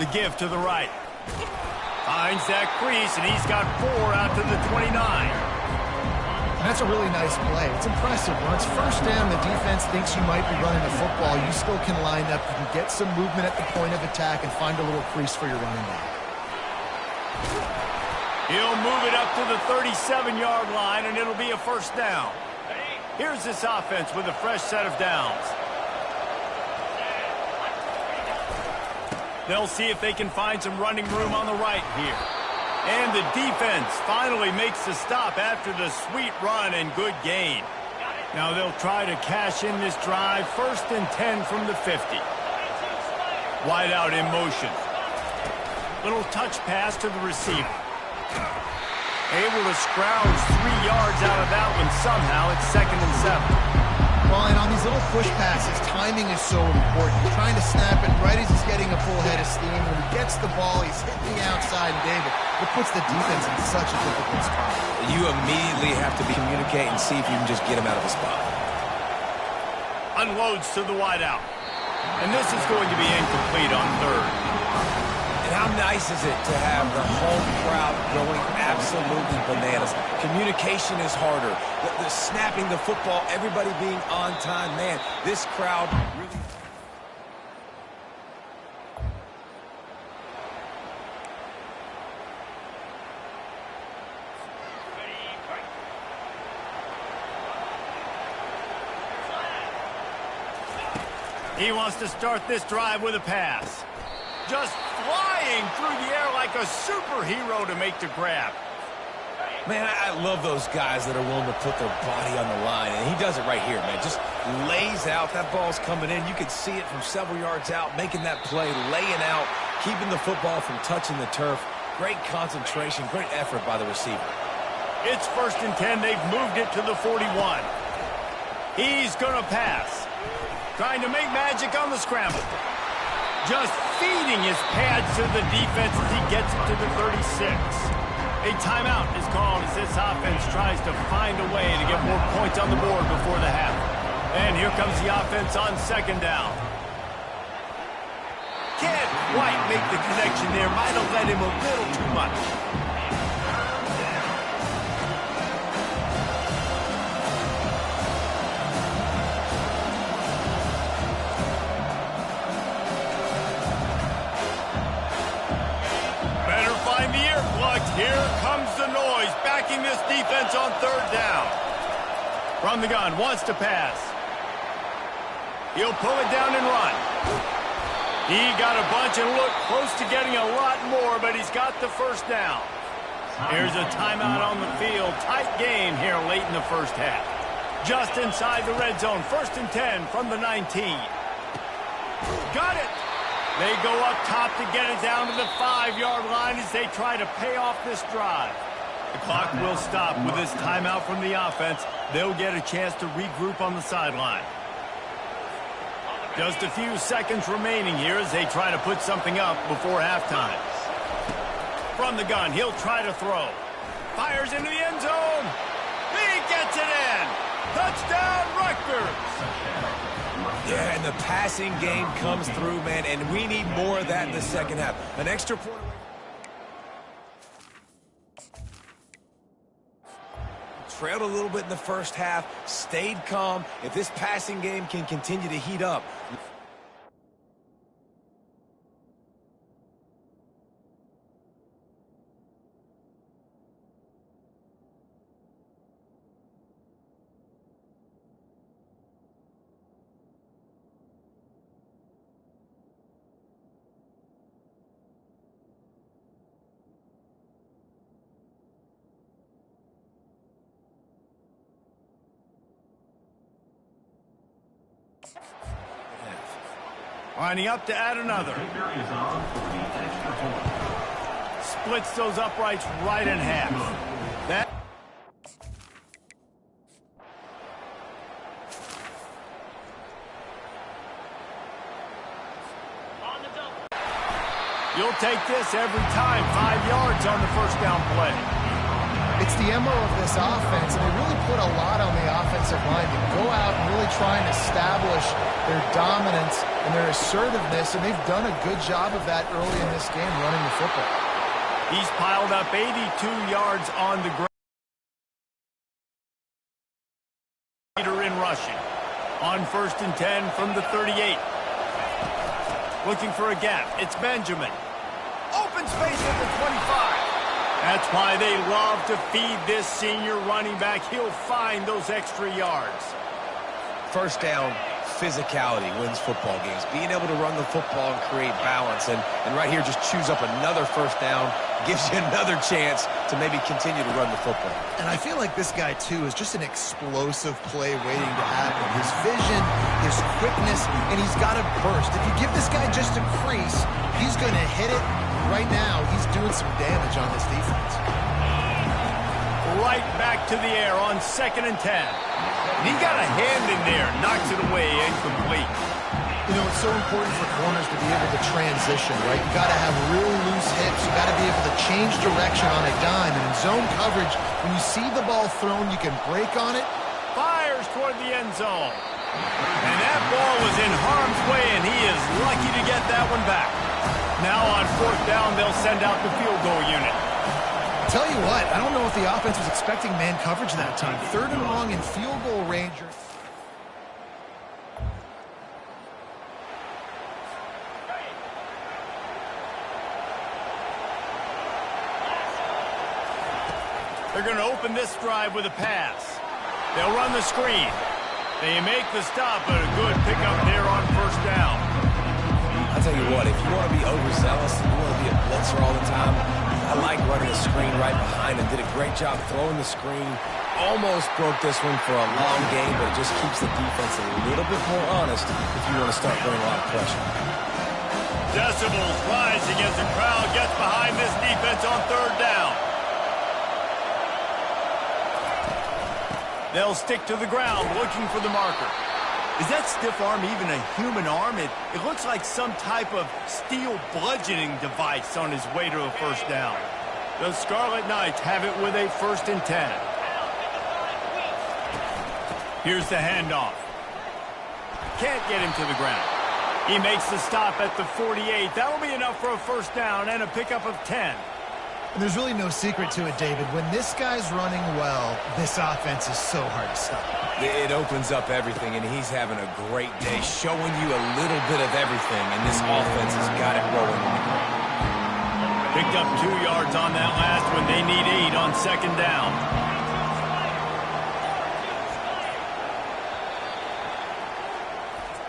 The give to the right. Finds that crease, and he's got 4 out to the 29. And that's a really nice play. It's impressive. When it's first down, the defense thinks you might be running a football. You still can line up. You can get some movement at the point of attack and find a little crease for your running back. He'll move it up to the 37-yard line, and it'll be a first down. Here's this offense with a fresh set of downs. They'll see if they can find some running room on the right here. And the defense finally makes the stop after the sweet run and good gain. Now they'll try to cash in this drive. 1st and 10 from the 50. Wide out in motion. Little touch pass to the receiver. Able to scrounge 3 yards out of that one somehow. It's 2nd and 7. Well, and on these little push passes, timing is so important. You're trying to snap it right as he's getting a full head of steam. When he gets the ball, he's hitting the outside, and David, it puts the defense in such a difficult spot. You immediately have to communicate and see if you can just get him out of the spot. Unloads to the wideout. And this is going to be incomplete on 3rd. And how nice is it to have the home crowd going absolutely bananas? Communication is harder. The snapping the football, everybody being on time. Man, this crowd really... He wants to start this drive with a pass. Just flying through the air like a superhero to make the grab. Man, I love those guys that are willing to put their body on the line, and he does it right here, man. Just lays out. That ball's coming in. You can see it from several yards out, making that play, laying out, keeping the football from touching the turf. Great concentration, great effort by the receiver. It's 1st and 10. They've moved it to the 41. He's going to pass. Trying to make magic on the scramble. Just feeding his pads to the defense as he gets it to the 36. A timeout is called as this offense tries to find a way to get more points on the board before the half. And here comes the offense on 2nd down. Can't quite make the connection there. Might have led him a little too much. Here comes the noise, backing this defense on 3rd down. From the gun, wants to pass. He'll pull it down and run. He got a bunch and looked close to getting a lot more, but he's got the 1st down. Here's a timeout on the field. Tight game here late in the 1st half. Just inside the red zone, 1st and 10 from the 19. Got it! They go up top to get it down to the 5-yard line as they try to pay off this drive. The clock will stop with this timeout from the offense. They'll get a chance to regroup on the sideline. Just a few seconds remaining here as they try to put something up before halftime. From the gun, he'll try to throw. Fires into the end zone. He gets it in. Touchdown, Rutgers. Yeah, and the passing game comes through, man, and we need more of that in the 2nd half. An extra point. Trailed a little bit in the 1st half, stayed calm. If this passing game can continue to heat up. Lining up to add another. Splits those uprights right in half. That. You'll take this every time. 5 yards on the 1st down play. It's the MO of this offense, and they really put a lot on the offensive offensive line to go out and really try and establish their dominance and their assertiveness, and they've done a good job of that early in this game running the football. He's piled up 82 yards on the ground. Leader in rushing. On 1st and 10 from the 38. Looking for a gap. It's Benjamin. Open space at the 25. That's why they love to feed this senior running back. He'll find those extra yards. First down, physicality wins football games. Being able to run the football and create balance. And right here, just choose up another first down. Gives you another chance to maybe continue to run the football. And I feel like this guy, too, is just an explosive play waiting to happen. His vision, his quickness, and he's got a burst. If you give this guy just a crease, he's going to hit it. Right now, he's doing some damage on this defense. Right back to the air on 2nd and 10. And he got a hand in there, knocks it away, incomplete. You know, it's so important for corners to be able to transition, right? You got to have real loose hips. You got to be able to change direction on a dime. And in zone coverage, when you see the ball thrown, you can break on it. Fires toward the end zone. And that ball was in harm's way, and he is lucky to get that one back. Now on 4th down, they'll send out the field goal unit. Tell you what, I don't know if the offense was expecting man coverage that time. 3rd and long in field goal range. They're going to open this drive with a pass. They'll run the screen. They make the stop, but a good pickup there on 1st down. I'll tell you what, if you want to be overzealous, you want to be a blitzer all the time, I like running the screen right behind him. Did a great job throwing the screen. Almost broke this one for a long game, but it just keeps the defense a little bit more honest if you want to start putting a lot of pressure. Decibels rising as the crowd gets behind this defense on 3rd down. They'll stick to the ground looking for the marker. Is that stiff arm even a human arm? It looks like some type of steel bludgeoning device on his way to a 1st down. The Scarlet Knights have it with a 1st and 10. Here's the handoff. Can't get him to the ground. He makes the stop at the 48. That'll be enough for a 1st down and a pickup of 10. And there's really no secret to it, David. When this guy's running well, this offense is so hard to stop. It opens up everything, and he's having a great day, showing you a little bit of everything, and this offense has got it rolling. Picked up 2 yards on that last one. They need 8 on 2nd down.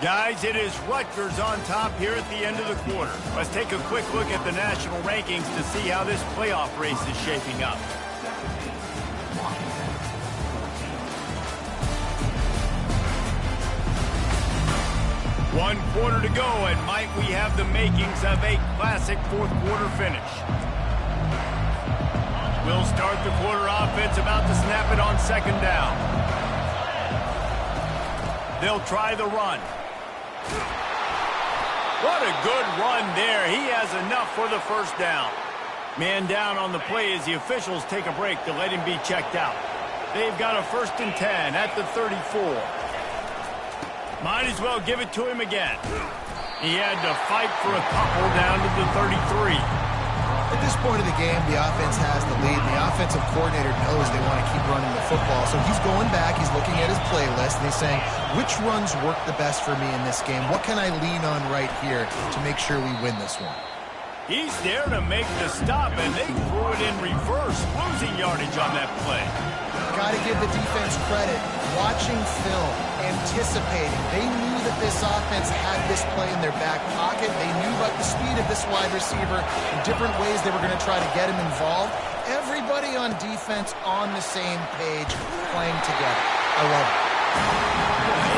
Guys, it is Rutgers on top here at the end of the quarter. Let's take a quick look at the national rankings to see how this playoff race is shaping up. One quarter to go, and might we have the makings of a classic 4th quarter finish. We'll start the quarter offense, about to snap it on 2nd down. They'll try the run. What a good run there. He has enough for the 1st down. Man down on the play as the officials take a break to let him be checked out. They've got a 1st and 10 at the 34. Might as well give it to him again. He had to fight for a couple down to the 33. At this point of the game, the offense has the lead. The offensive coordinator knows they want to keep running the football. So he's going back, he's looking at his playlist, and he's saying, which runs work the best for me in this game? What can I lean on right here to make sure we win this one? He's there to make the stop, and they threw it in reverse, losing yardage on that play. Got to give the defense credit. Watching film, anticipating. They knew that this offense had this play in their back pocket. They knew about the speed of this wide receiver and different ways they were going to try to get him involved. Everybody on defense on the same page, playing together. I love it.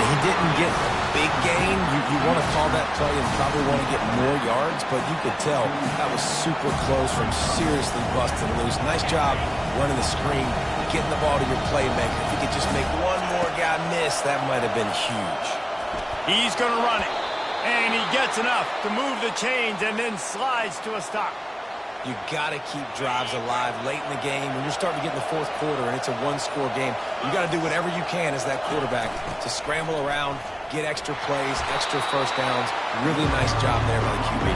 He didn't get a big gain. You want to call that play and probably want to get more yards, but you could tell that was super close from seriously busting loose. Nice job running the screen, getting the ball to your playmaker. If you could just make one more guy miss, that might have been huge. He's going to run it, and he gets enough to move the chains and then slides to a stop. You got to keep drives alive late in the game. When you're starting to get in the fourth quarter and it's a one-score game, you got to do whatever you can as that quarterback to scramble around, get extra plays, extra first downs. Really nice job there by the QB.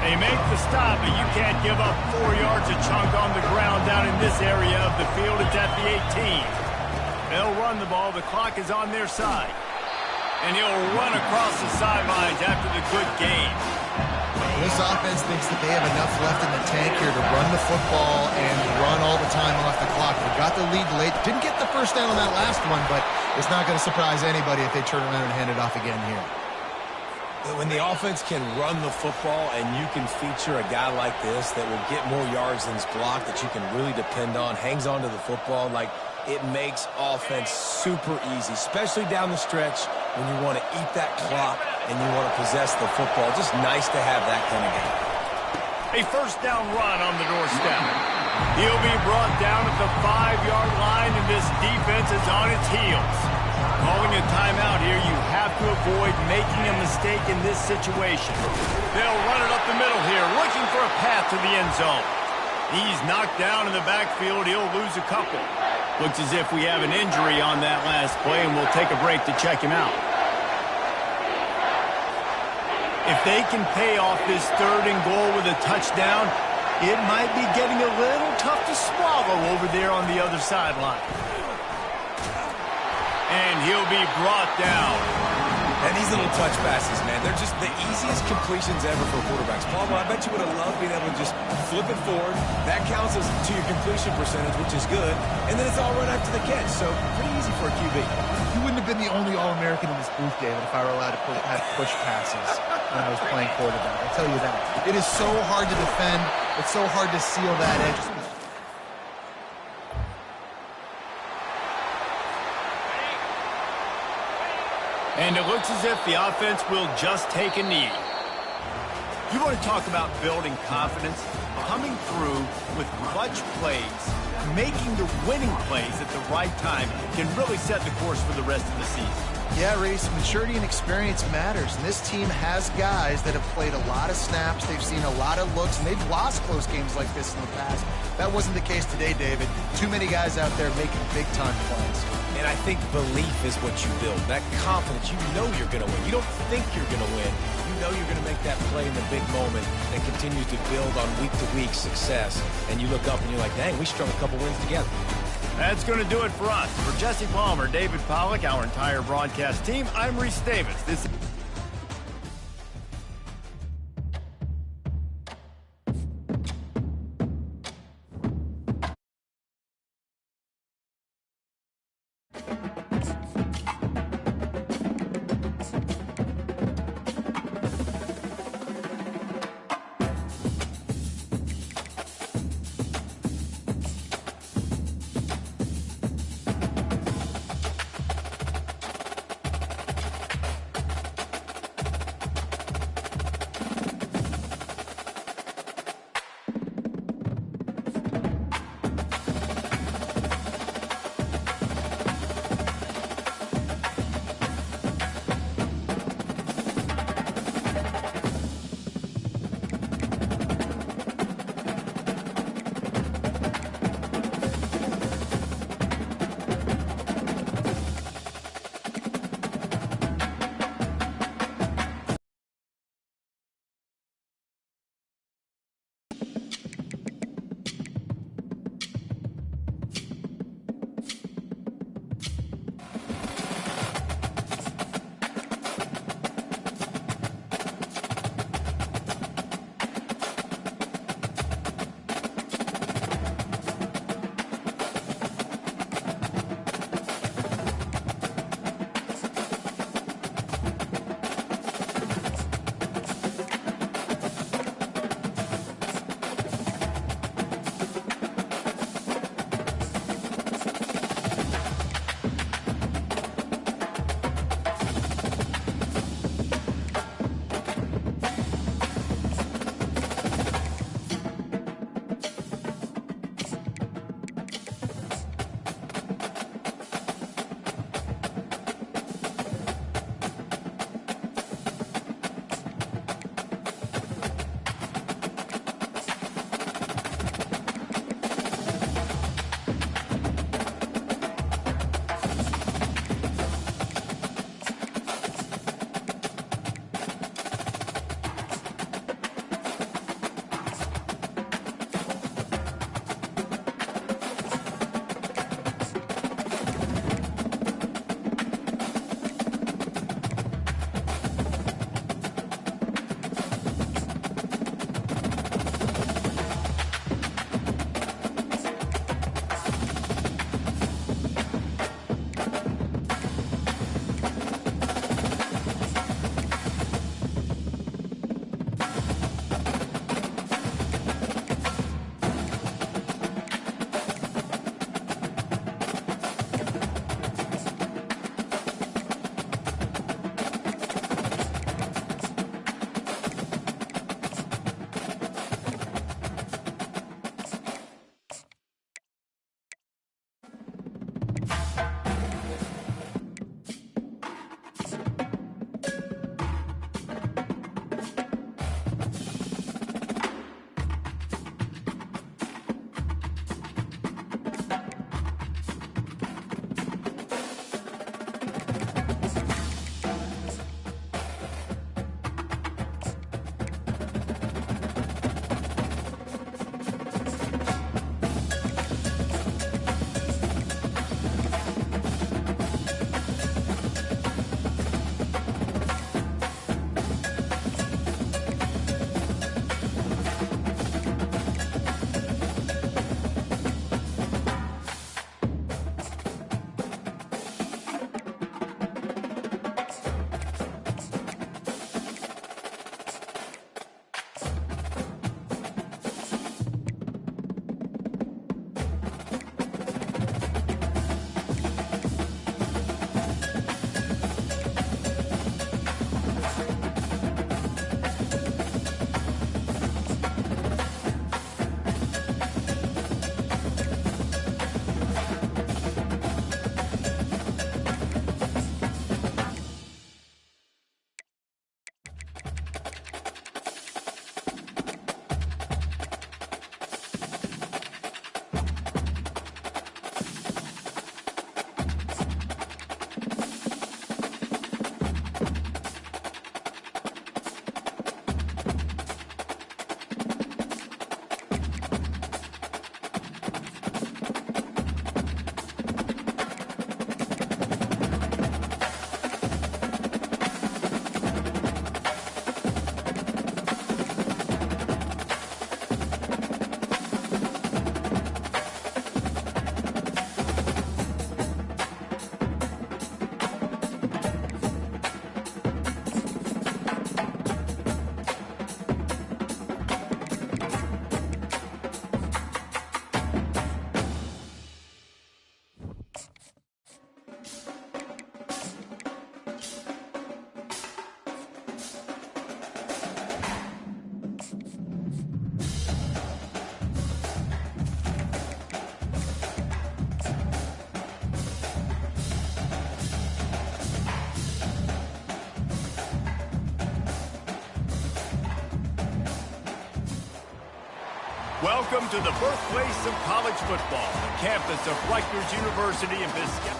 They make the stop, but you can't give up 4 yards a chunk on the ground down in this area of the field. It's at the 18. They'll run the ball. The clock is on their side. And he'll run across the sidelines after the good game. This offense thinks that they have enough left in the tank here to run the football and run all the time off the clock. They got the lead late. Didn't get the first down on that last one, but it's not going to surprise anybody if they turn around and hand it off again here. When the offense can run the football and you can feature a guy like this that will get more yards than his block, that you can really depend on, hangs on to the football, like it makes offense super easy, especially down the stretch when you want to eat that clock and you want to possess the football. Just nice to have that kind of game. A first down run on the doorstep. He'll be brought down at the 5-yard line, and this defense is on its heels. Calling a timeout here, you have to avoid making a mistake in this situation. They'll run it up the middle here, looking for a path to the end zone. He's knocked down in the backfield. He'll lose a couple. Looks as if we have an injury on that last play, and we'll take a break to check him out. If they can pay off this 3rd and goal with a touchdown, it might be getting a little tough to swallow over there on the other sideline. And he'll be brought down. And these little touch passes, man, they're just the easiest completions ever for quarterbacks. Paul, I bet you would have loved being able to just flip it forward. That counts as to your completion percentage, which is good. And then it's all right after the catch. So pretty easy for a QB. You wouldn't have been the only All-American in this booth, David, if I were allowed to have push passes when I was playing quarterback. I'll tell you that. It is so hard to defend. It's so hard to seal that edge. And it looks as if the offense will just take a knee. You want to talk about building confidence? Coming through with clutch plays, making the winning plays at the right time can really set the course for the rest of the season. Yeah, Reese, maturity and experience matters, and this team has guys that have played a lot of snaps, they've seen a lot of looks, and they've lost close games like this in the past. That wasn't the case today, David. Too many guys out there making big-time plays. And I think belief is what you build, that confidence. You know you're going to win. You don't think you're going to win. You know you're going to make that play in the big moment that continues to build on week-to-week success. And you look up and you're like, dang, we strung a couple wins together. That's going to do it for us. For Jesse Palmer, David Pollack, our entire broadcast team, I'm Reese Davis. This Welcome to the birthplace of college football, the campus of Rutgers University in Biscayne.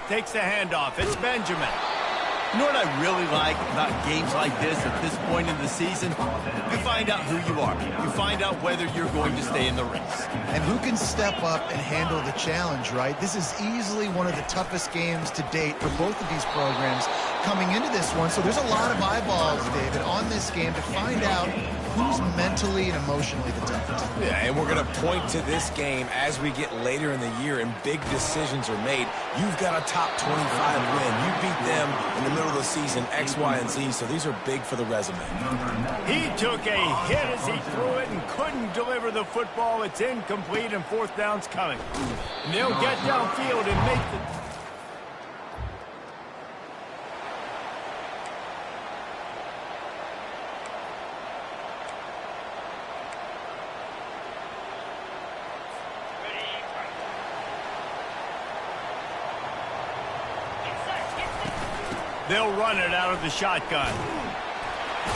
Takes the handoff. It's Benjamin. You know what I really like about games like this at this point in the season? You find out who you are. You find out whether you're going to stay in the race. And who can step up and handle the challenge, right? This is easily one of the toughest games to date for both of these programs coming into this one. So there's a lot of eyeballs, David, on this game to find out who's mentally and emotionally the toughest. Yeah, and we're going to point to this game as we get later in the year and big decisions are made. You've got a top 25 win. You beat them in the middle of the season, X, Y, and Z, so these are big for the resume. He took a hit as he threw it and couldn't deliver the football. It's incomplete and fourth down's coming. And they'll get downfield and make the... They'll run it out of the shotgun.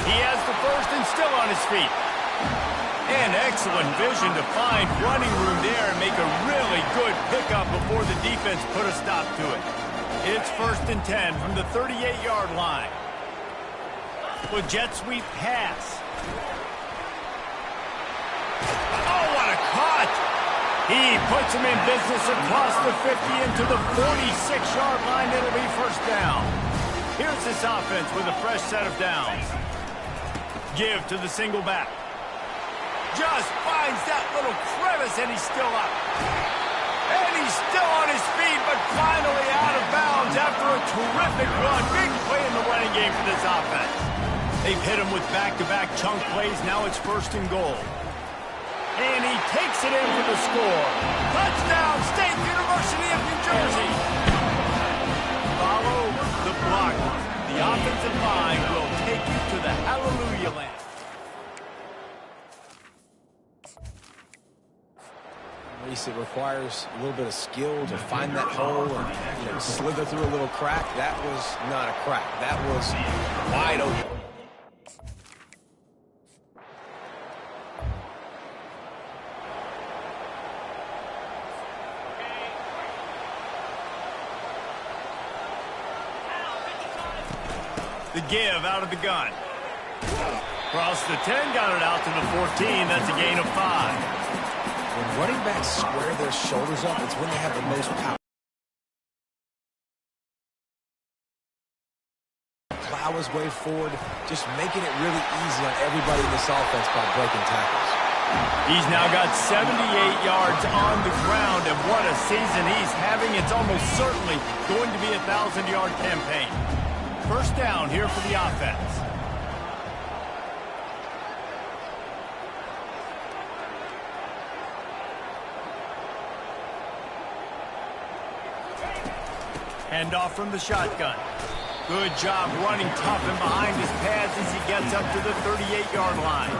He has the first and still on his feet. And excellent vision to find running room there and make a really good pickup before the defense put a stop to it. It's 1st and 10 from the 38-yard line. With jet sweep pass. Oh, what a cut! He puts him in business across the 50 into the 46-yard line. It'll be first down. Here's this offense with a fresh set of downs. Give to the single back. Just finds that little crevice, and he's still up. And he's still on his feet, but finally out of bounds after a terrific run. Big play in the running game for this offense. They've hit him with back-to-back chunk plays. Now it's 1st and goal. And he takes it in for the score. Touchdown, State University of New Jersey. Follow the block. The offensive line will take you to the hallelujah land. Reese, it requires a little bit of skill to find that hole and slither through a little crack. That was not a crack. That was wide open. The give out of the gun. Across the 10, got it out to the 14. That's a gain of 5. When running backs square their shoulders up, it's when they have the most power. Plow his way forward, just making it really easy on everybody in this offense by breaking tackles. He's now got 78 yards on the ground, and what a season he's having. It's almost certainly going to be a 1,000-yard campaign. First down here for the offense. Handoff from the shotgun. Good job running tough and behind his pads as he gets up to the 38-yard line.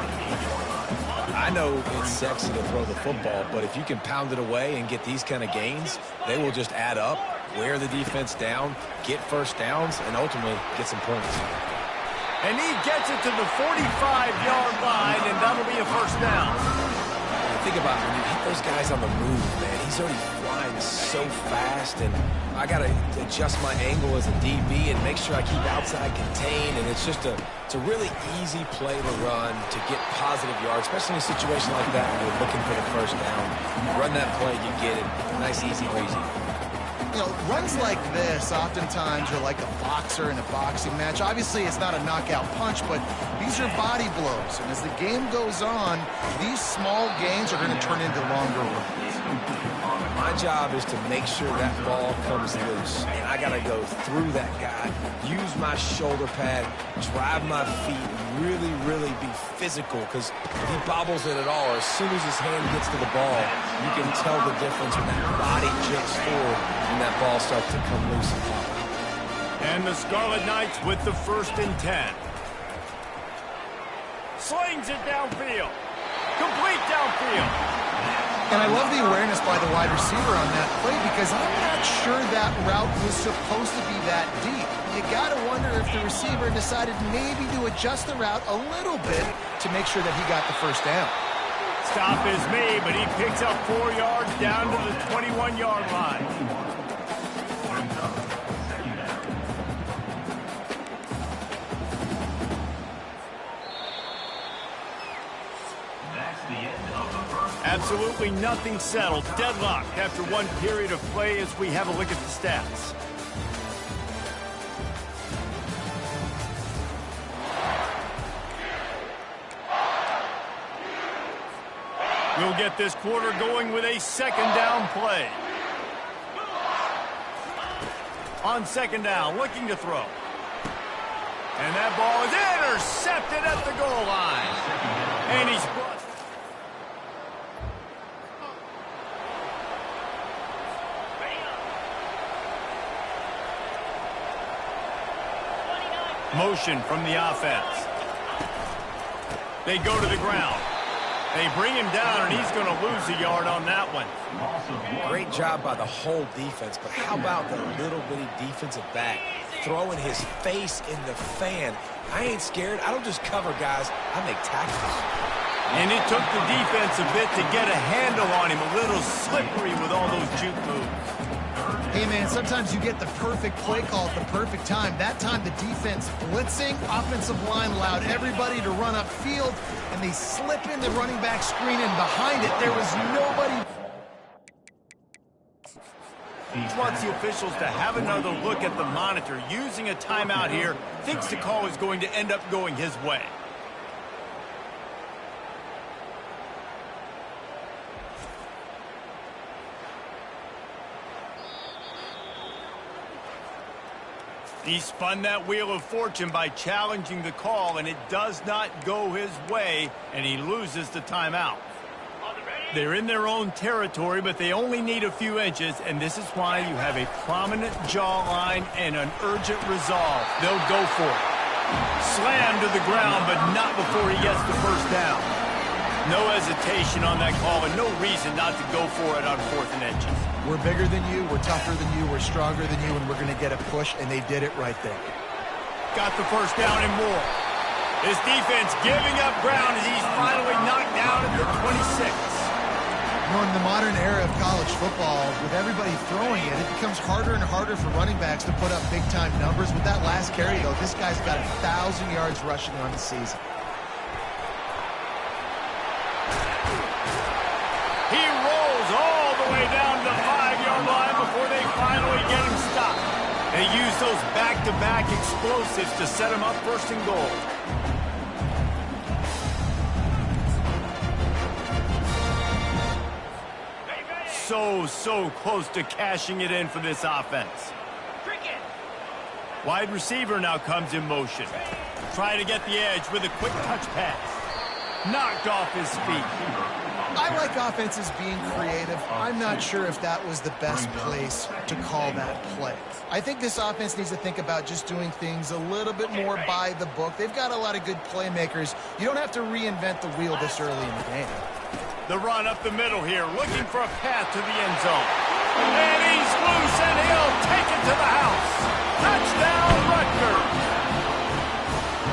I know it's sexy to throw the football, but if you can pound it away and get these kind of gains, they will just add up, wear the defense down, get first downs, and ultimately get some points. And he gets it to the 45-yard line, and that'll be a first down. Think about it, when you hit those guys on the move, man, he's already flying so fast, and I got to adjust my angle as a DB and make sure I keep outside contained, and it's just a really easy play to run to get positive yards, especially in a situation like that when you're looking for the first down. You run that play, you get it. Nice, easy, breezy. You know, runs like this oftentimes are like a boxer in a boxing match. Obviously, it's not a knockout punch, but these are body blows. And as the game goes on, these small gains are going to turn into longer runs. My job is to make sure that ball comes loose. And I got to go through that guy, use my shoulder pad, drive my feet, and really, really be physical. Because if he bobbles it at all, or as soon as his hand gets to the ball, you can tell the difference when that body jerks forward and that ball starts to come loose and pop out. And the Scarlet Knights with the 1st and 10. Slings it downfield. Complete downfield. And I love the awareness by the wide receiver on that play because I'm not sure that route was supposed to be that deep. You got to wonder if the receiver decided maybe to adjust the route a little bit to make sure that he got the first down. Stop is made, but he picks up 4 yards down to the 21-yard line. Absolutely nothing settled. Deadlocked after one period of play as we have a look at the stats. We'll get this quarter going with a second down play. On second down, looking to throw. And that ball is intercepted at the goal line. And he's brought... Motion from the offense. They go to the ground. They bring him down, and he's going to lose a yard on that one. Great job by the whole defense, but how about the little bitty defensive back throwing his face in the fan? I ain't scared. I don't just cover guys. I make tackles. And it took the defense a bit to get a handle on him. A little slippery with all those juke moves. Hey, man, sometimes you get the perfect play call at the perfect time. That time the defense blitzing, offensive line allowed everybody to run upfield, and they slip in the running back screen, and behind it there was nobody. He wants the officials to have another look at the monitor. Using a timeout here, thinks the call is going to end up going his way. He spun that wheel of fortune by challenging the call, and it does not go his way, and he loses the timeout. They're in their own territory, but they only need a few inches, and this is why you have a prominent jawline and an urgent resolve. They'll go for it. Slammed to the ground, but not before he gets the first down. No hesitation on that call, and no reason not to go for it on 4th and inches. We're bigger than you, we're tougher than you, we're stronger than you, and we're going to get a push, and they did it right there. Got the first down and more. His defense giving up ground as he's finally knocked down at the 26. You know, in the modern era of college football, with everybody throwing it, it becomes harder and harder for running backs to put up big-time numbers. With that last carry, though, this guy's got 1,000 yards rushing on the season. He rolls all the way down to the 5-yard line before they finally get him stopped. They use those back-to-back explosives to set him up first and goal. So close to cashing it in for this offense. Wide receiver now comes in motion. Trying to get the edge with a quick touch pass. Knocked off his feet. I like offenses being creative. I'm not sure if that was the best place to call that play. I think this offense needs to think about just doing things a little bit more by the book. They've got a lot of good playmakers. You don't have to reinvent the wheel this early in the game. The run up the middle here, looking for a path to the end zone. And he's loose, and he'll take it to the house. Touchdown, Rutgers.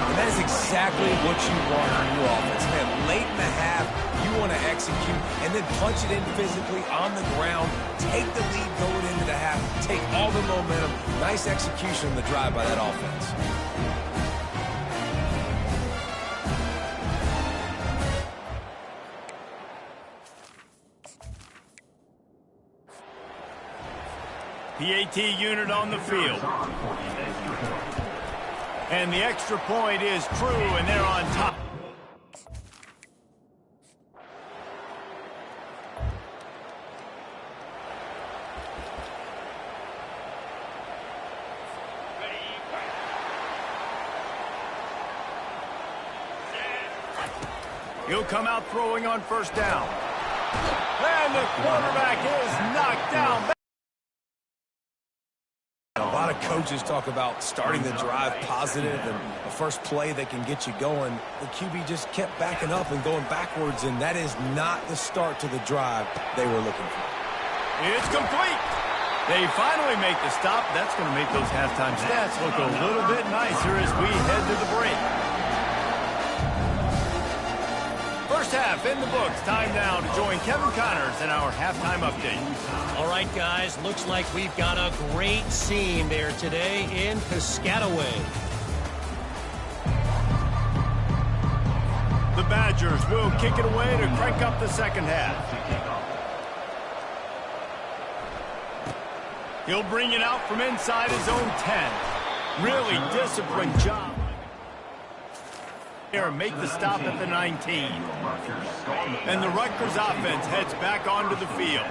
And that is exactly what you want in your offense, man. Late in the half, you want to execute and then punch it in physically on the ground. Take the lead going into the half. Take all the momentum. Nice execution on the drive by that offense. PAT unit on the field. And the extra point is true, and they're on top. He'll come out throwing on first down. And the quarterback is knocked down. A lot of coaches coaches talk about starting the drive positive and a first play that can get you going. The QB just kept backing up and going backwards, and that is not the start to the drive they were looking for. It's complete. They finally make the stop. That's going to make those halftime stats look a little bit nicer as we head to the break. First half in the books. Time now to join Kevin Connors in our halftime update. All right, guys. Looks like we've got a great scene there today in Piscataway. The Badgers will kick it away to crank up the second half. He'll bring it out from inside his own 10. Really disciplined job. Make the stop at the 19. And the Rutgers offense heads back onto the field.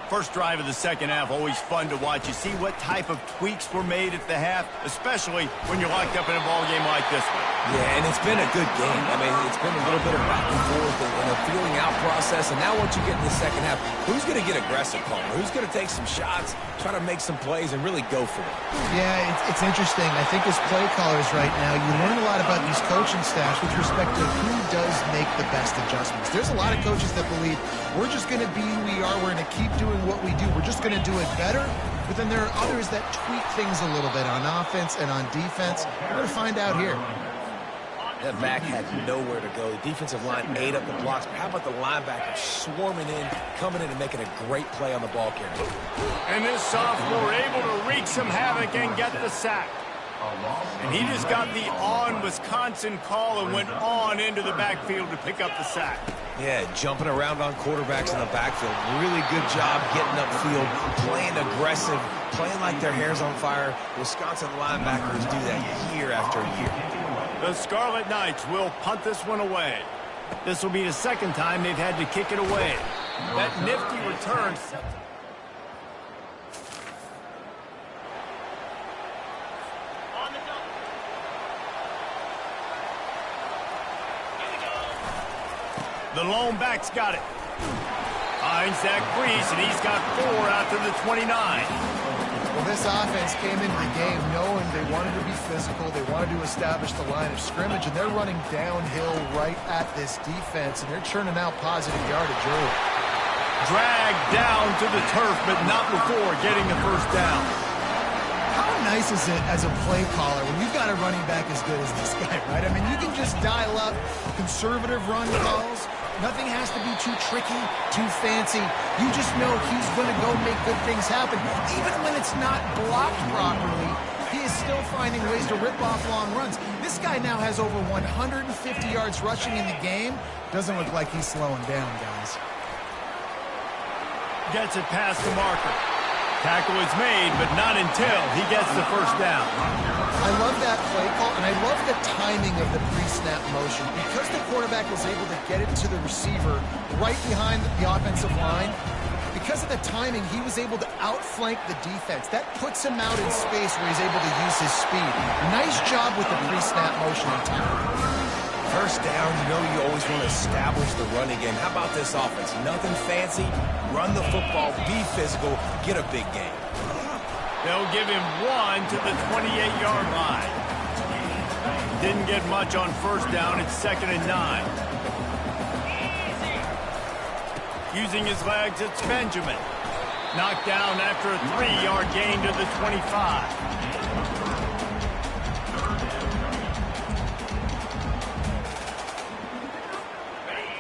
First drive of the second half, always fun to watch. You see what type of tweaks were made at the half, especially when you're locked up in a ball game like this one. Yeah, and it's been a good game. I mean, it's been a little bit of back and forth and a feeling out process. And now once you get in the second half, who's going to get aggressive, Palmer? Who's going to take some shots, try to make some plays, and really go for it? Yeah, it's interesting. I think as play callers right now, you learn a lot about these coaching staffs with respect to who does make the best adjustments. There's a lot of coaches that believe we're just going to be who we are. We're going to keep doing what we do. We're just going to do it better. But then there are others that tweak things a little bit on offense and on defense. We're going to find out here. That back had nowhere to go. The defensive line ate up the blocks. But how about the linebacker swarming in, coming in and making a great play on the ball carrier? And this sophomore able to wreak some havoc and get the sack. And he just got the on-Wisconsin call and went on into the backfield to pick up the sack. Yeah, jumping around on quarterbacks in the backfield. Really good job getting upfield, playing aggressive, playing like their hair's on fire. Wisconsin linebackers do that year after year. The Scarlet Knights will punt this one away. This will be the second time they've had to kick it away. That nifty return. The lone back's got it. Finds Zach Brees, and he's got 4 out to the 29. Well, this offense came into the game knowing they wanted to be physical. They wanted to establish the line of scrimmage, and they're running downhill right at this defense, and they're churning out positive yardage early. Dragged down to the turf, but not before getting the first down. How nice is it as a play caller when you've got a running back as good as this guy, right? I mean, you can just dial up conservative run calls. Nothing has to be too tricky, too fancy. You just know he's going to go make good things happen. Even when it's not blocked properly, he is still finding ways to rip off long runs. This guy now has over 150 yards rushing in the game. Doesn't look like he's slowing down, guys. Gets it past the marker. Tackle is made, but not until he gets the first down. I love that play call, and I love the timing of the pre-snap motion. Because the quarterback was able to get it to the receiver right behind the offensive line, because of the timing, he was able to outflank the defense. That puts him out in space where he's able to use his speed. Nice job with the pre-snap motion and timing. First down, you know you always want to establish the running game. How about this offense? Nothing fancy. Run the football, be physical, get a big game. They'll give him 1 to the 28-yard line. Didn't get much on first down. It's 2nd and 9. Using his legs, it's Benjamin. Knocked down after a 3-yard gain to the 25.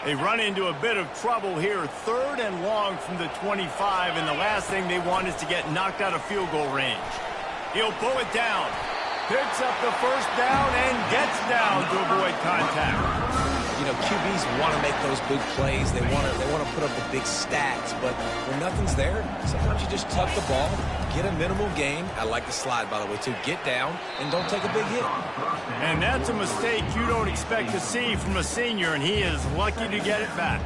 They run into a bit of trouble here. 3rd and long from the 25, and the last thing they want is to get knocked out of field goal range. He'll pull it down. Picks up the first down and gets down to avoid contact. You know, QBs want to make those big plays. They want to put up the big stats, but when nothing's there, sometimes you just tuck the ball, get a minimal gain. I like the slide, by the way, too. Get down and don't take a big hit. And that's a mistake you don't expect to see from a senior, and he is lucky to get it back.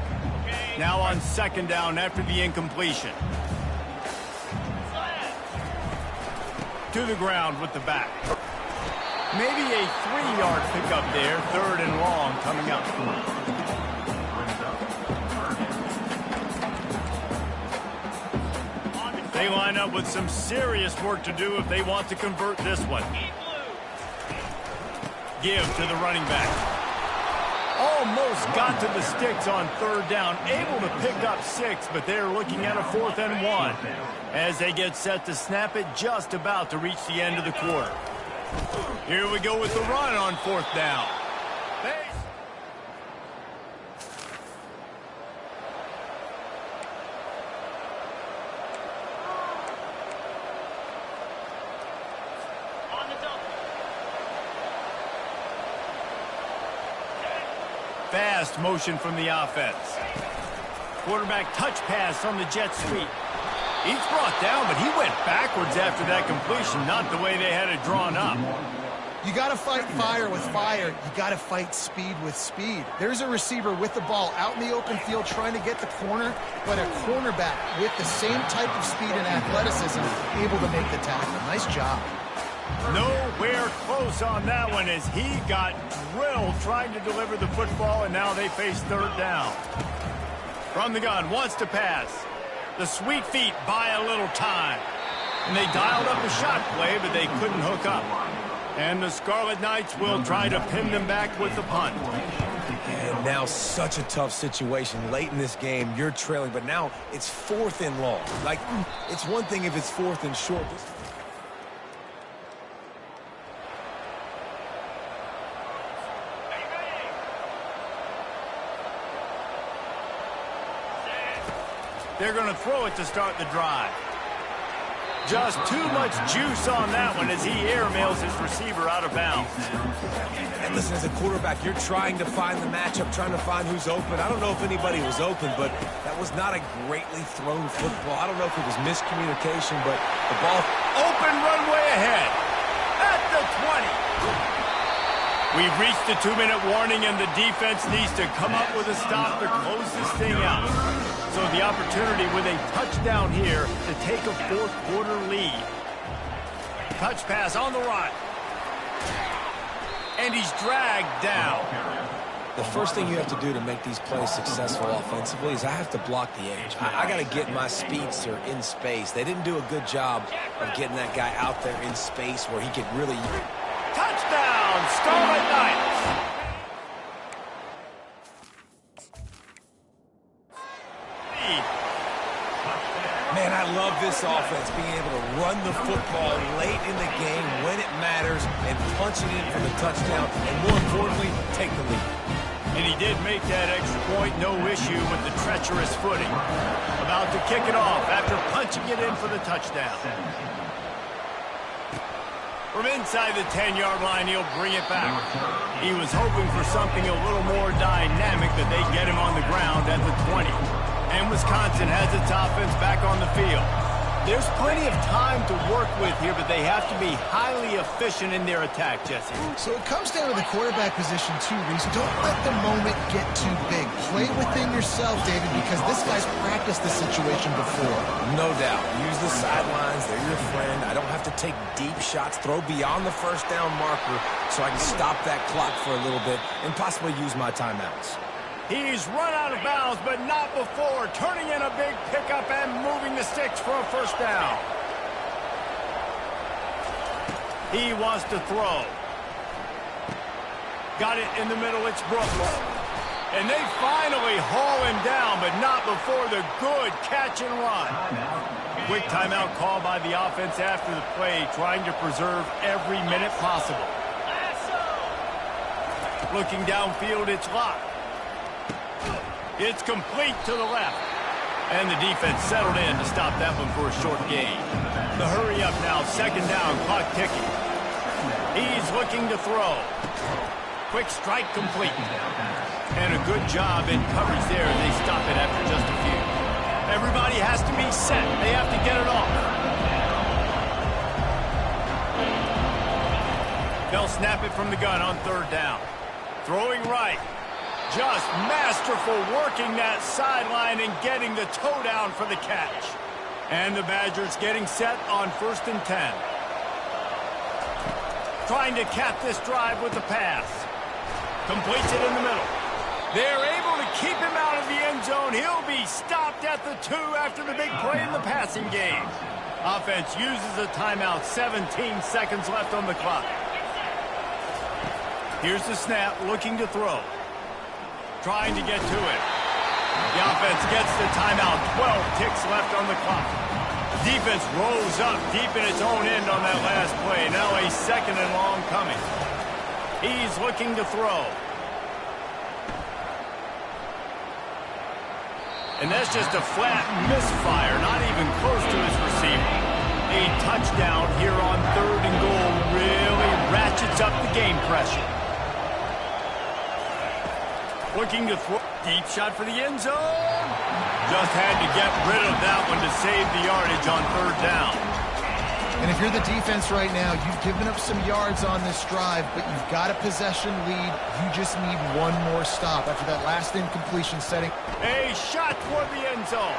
Now on 2nd down after the incompletion. To the ground with the back. Maybe a 3-yard pickup there. 3rd and long coming up. They line up with some serious work to do if they want to convert this one. Give to the running back. Almost got to the sticks on third down. Able to pick up 6, but they're looking at a 4th and 1. As they get set to snap it, just about to reach the end of the quarter. Here we go with the run on 4th down. Fast motion from the offense. Quarterback touch pass on the jet sweep. He's brought down, but he went backwards after that completion, not the way they had it drawn up. You got to fight fire with fire. You got to fight speed with speed. There's a receiver with the ball out in the open field trying to get the corner, but a cornerback with the same type of speed and athleticism able to make the tackle. Nice job. Nowhere close on that one as he got drilled trying to deliver the football, and now they face third down. From the gun, wants to pass. The sweet feet buy a little time. And they dialed up a shot play, but they couldn't hook up. And the Scarlet Knights will try to pin them back with the punt. And now such a tough situation. Late in this game, you're trailing, but now it's 4th and long. Like, it's one thing if it's 4th and short. They're going to throw it to start the drive. Just too much juice on that one as he airmails his receiver out of bounds. And listen, as a quarterback, you're trying to find the matchup, trying to find who's open. I don't know if anybody was open, but that was not a greatly thrown football. I don't know if it was miscommunication, but the ball... Open runway ahead at the 20. We've reached the 2-minute warning, and the defense needs to come up with a stop to close this thing out. So the opportunity with a touchdown here to take a 4th quarter lead. Touch pass on the run. And he's dragged down. The first thing you have to do to make these plays successful offensively is I have to block the edge. I got to get my speedster in space. They didn't do a good job of getting that guy out there in space where he could really... Touchdown, Scarlet Knights! Man, I love this offense, being able to run the football late in the game when it matters and punch it in for the touchdown, and more importantly, take the lead. And he did make that extra point, no issue with the treacherous footing. About to kick it off after punching it in for the touchdown. From inside the 10-yard line, he'll bring it back. He was hoping for something a little more dynamic, that they'd get him on the ground at the 20. And Wisconsin has its offense back on the field. There's plenty of time to work with here, but they have to be highly efficient in their attack, Jesse. So it comes down to the quarterback position too, Reese. Don't let the moment get too big. Play within yourself, David, because this guy's practiced this situation before. No doubt. Use the sidelines. They're your friend. I don't have to take deep shots. Throw beyond the first down marker so I can stop that clock for a little bit and possibly use my timeouts. He's run out of bounds, but not before turning in a big pickup and moving the sticks for a first down. He wants to throw. Got it in the middle. It's Brooks. And they finally haul him down, but not before the good catch and run. Quick timeout call by the offense after the play, trying to preserve every minute possible. Looking downfield, it's locked. It's complete to the left. And the defense settled in to stop that one for a short gain. The hurry up now, second down, clock ticking. He's looking to throw. Quick strike complete. And a good job in coverage there. They stop it after just a few. Everybody has to be set. They have to get it off. They'll snap it from the gun on third down. Throwing right. Just masterful working that sideline and getting the toe down for the catch. And the Badgers getting set on 1st and 10. Trying to cap this drive with the pass. Completes it in the middle. They're able to keep him out of the end zone. He'll be stopped at the 2 after the big play in the passing game. Offense uses a timeout. 17 seconds left on the clock. Here's the snap, looking to throw. Trying to get to it. The offense gets the timeout. 12 ticks left on the clock. Defense rose up deep in its own end on that last play. Now a second and long coming. He's looking to throw. And that's just a flat misfire, not even close to his receiver. A touchdown here on 3rd and goal really ratchets up the game pressure. Looking to throw. Deep shot for the end zone. Just had to get rid of that one to save the yardage on 3rd down. And if you're the defense right now, you've given up some yards on this drive, but you've got a possession lead. You just need one more stop after that last incompletion setting. A shot toward the end zone.